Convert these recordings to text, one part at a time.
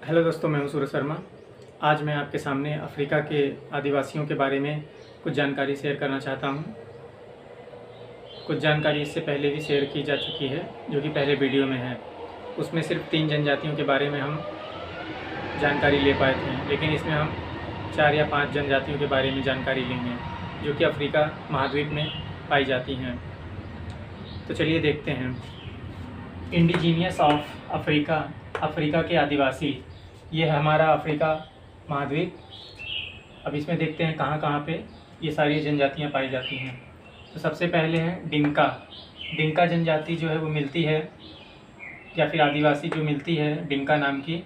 Hello दोस्तों, मैं हूं सूरज शर्मा। आज मैं आपके सामने अफ्रीका के आदिवासियों के बारे में कुछ जानकारी शेयर करना चाहता हूं। कुछ जानकारी इससे पहले भी शेयर की जा चुकी है, जो कि पहले वीडियो में है। उसमें सिर्फ 3 जनजातियों के बारे में हम जानकारी ले पाए थे, लेकिन इसमें हम 4 या 5 जनजातियों के बारे में जानकारी लेंगे, जो कि अफ्रीका महाद्वीप में पाई जाती हैं। तो चलिए देखते हैं। इंडिजीनियस ऑफ अफ्रीका, अफ्रीका के आदिवासी। ये है हमारा अफ्रीका महाद्वीप। अब इसमें देखते हैं कहाँ कहाँ पे ये सारी जनजातियाँ पाई जाती हैं। तो सबसे पहले है डिंका। डिंका जनजाति जो है वो मिलती है, या फिर आदिवासी जो मिलती है डिंका नाम की,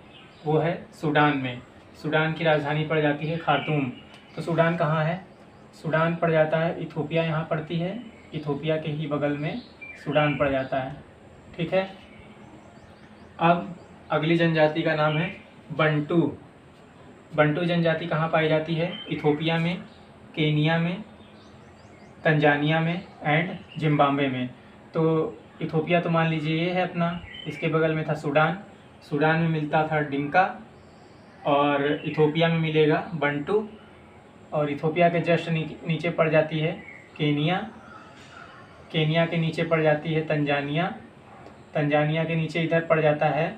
वो है सूडान में। सूडान की राजधानी पड़ जाती है खार्तूम। तो सूडान कहाँ है? सूडान पड़ जाता है, इथोपिया यहाँ पड़ती है। इथोपिया के ही बगल में सूडान पड़ जाता है। ठीक है। अब अगली जनजाति का नाम है बंटू। बंटू जनजाति कहाँ पाई जाती है? इथोपिया में, केनिया में, तंजानिया में एंड जिम्बाब्वे में। तो इथोपिया तो मान लीजिए ये है अपना, इसके बगल में था सूडान। सूडान में मिलता था डिंका, और इथोपिया में मिलेगा बंटू। और इथोपिया के जस्ट नीचे पड़ जाती है केनिया। केनिया के नीचे पड़ जाती है तंजानिया। तंजानिया के नीचे इधर पड़ जाता है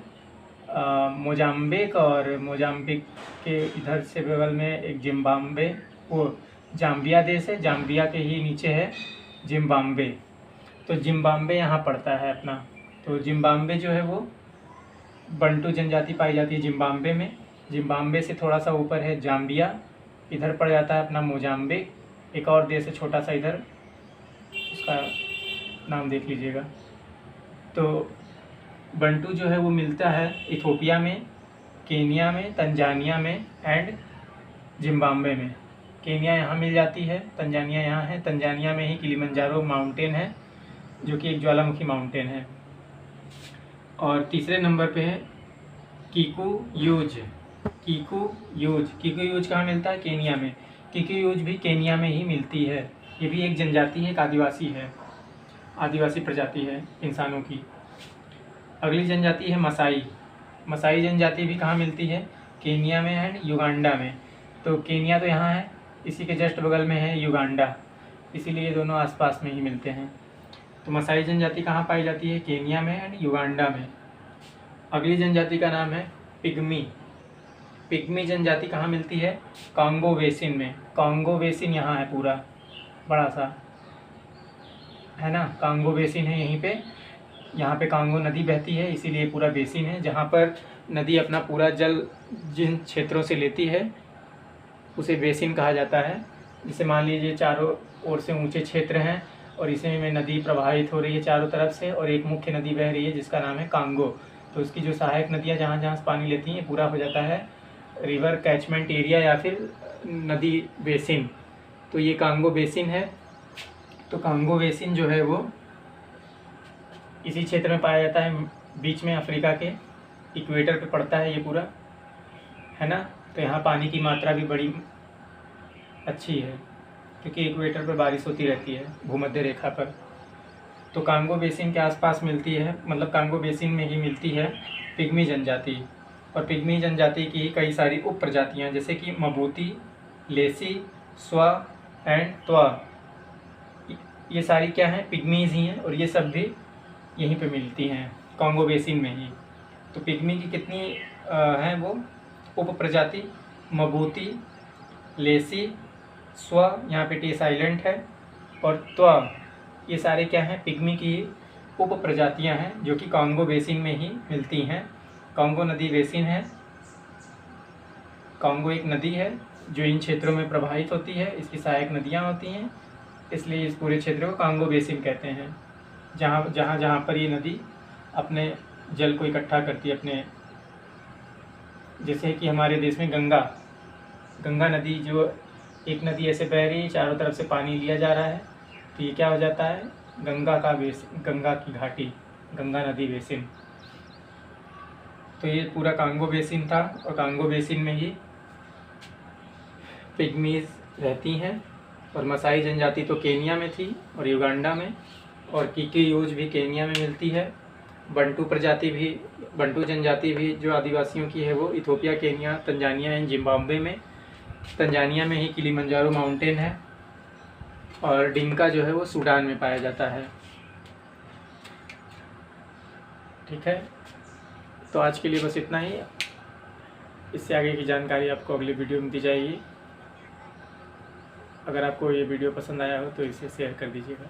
मोजाम्बिक, और मोजाम्बिक के इधर से बगल में एक जिम्बाब्वे, वो जाम्बिया देश है। जाम्बिया के ही नीचे है जिम्बाब्वे। तो जिम्बाब्वे यहाँ पड़ता है अपना। तो जिम्बाब्वे जो है वो बंटू जनजाति पाई जाती है जिम्बाब्वे में। जिम्बाब्वे से थोड़ा सा ऊपर है जाम्बिया, इधर पड़ जाता है अपना मोजाम्बिक। एक और देश है छोटा सा इधर, उसका नाम देख लीजिएगा। तो बंटू जो है वो मिलता है इथोपिया में, केनिया में, तंजानिया में एंड जिम्बाब्वे में। केनिया यहाँ मिल जाती है, तंजानिया यहाँ है। तंजानिया में ही किलिमंजारो माउंटेन है, जो कि एक ज्वालामुखी माउंटेन है। और तीसरे नंबर पे है किकुयूज। किकुयूज, किकुयूज कहाँ मिलता है? केनिया में। किकुयूज भी केनिया में ही मिलती है। ये भी एक जनजाति है, एक आदिवासी है, आदिवासी प्रजाति है इंसानों की। अगली जनजाति है मसाई। मसाई जनजाति भी कहाँ मिलती है? केनिया में एंड युगांडा में। तो केनिया तो यहाँ है, इसी के जस्ट बगल में है युगांडा, इसीलिए ये दोनों आसपास में ही मिलते हैं। तो मसाई जनजाति कहाँ पाई जाती है? केनिया में एंड युगांडा में। अगली जनजाति का नाम है पिग्मी। पिग्मी जनजाति कहाँ मिलती है? कांगो बेसिन में। कांगो बेसिन यहाँ है पूरा बड़ा सा, है ना। कांगो बेसिन है यहीं पे। यहाँ पे कांगो नदी बहती है, इसीलिए पूरा बेसिन है, जहाँ पर नदी अपना पूरा जल जिन क्षेत्रों से लेती है उसे बेसिन कहा जाता है। जैसे मान लीजिए चारों ओर से ऊंचे क्षेत्र हैं, और इसी में नदी प्रवाहित हो रही है चारों तरफ से, और एक मुख्य नदी बह रही है जिसका नाम है कांगो। तो उसकी जो सहायक नदियाँ जहाँ जहाँ से पानी लेती हैं, पूरा हो जाता है रिवर कैचमेंट एरिया या फिर नदी बेसिन। तो ये कांगो बेसिन है। तो कांगो बेसिन जो है वो इसी क्षेत्र में पाया जाता है, बीच में अफ्रीका के इक्वेटर पे पड़ता है ये पूरा, है ना। तो यहाँ पानी की मात्रा भी बड़ी अच्छी है, क्योंकि इक्वेटर पर बारिश होती रहती है भूमध्य रेखा पर। तो कांगो बेसिन के आसपास मिलती है, मतलब कांगो बेसिन में ही मिलती है पिग्मी जनजाति। और पिग्मी जनजाति की ही कई सारी उप प्रजातियाँ, जैसे कि मबूती, लेसी, स्वा एंड त्वा, ये सारी क्या हैं? पिग्मीज ही हैं। और ये सब भी यहीं पे मिलती हैं कांगो बेसिन में ही। तो पिग्मी की कितनी हैं वो उप प्रजाति? मबूती, लेसी, स्व, यहाँ पे टी साइलेंट है, और त्वा, ये सारे क्या हैं? पिग्मी की उप प्रजातियाँ हैं, जो कि कांगो बेसिन में ही मिलती हैं। कांगो नदी बेसिन है। कांगो एक नदी है जो इन क्षेत्रों में प्रवाहित होती है, इसकी सहायक नदियाँ होती हैं, इसलिए इस पूरे क्षेत्र को कांगो बेसिन कहते हैं। जहाँ पर ये नदी अपने जल को इकट्ठा करती है अपने, जैसे कि हमारे देश में गंगा नदी, जो एक नदी ऐसे बह रही है, चारों तरफ से पानी लिया जा रहा है, तो ये क्या हो जाता है? गंगा की घाटी, गंगा नदी बेसिन। तो ये पूरा कांगो बेसिन था, और कांगो बेसिन में ही पिग्मीज रहती हैं। और मसाई जनजाति तो केनिया में थी और युगांडा में, और किकुयूज भी केनिया में मिलती है, बंटू प्रजाति भी, बंटू जनजाति भी जो आदिवासियों की है वो Ethiopia, Kenya, Tanzania and Zimbabwe में, तंजानिया में ही किलिमंजारो माउंटेन है, और डिंका जो है वो सूडान में पाया जाता है। ठीक है, तो आज के लिए बस इतना ही। इससे आगे की जानकारी आपको अगली वीडियो में दी जाएगी। अगर आपको ये वीडियो पसंद आया हो तो इसे शेयर कर दीजिएगा।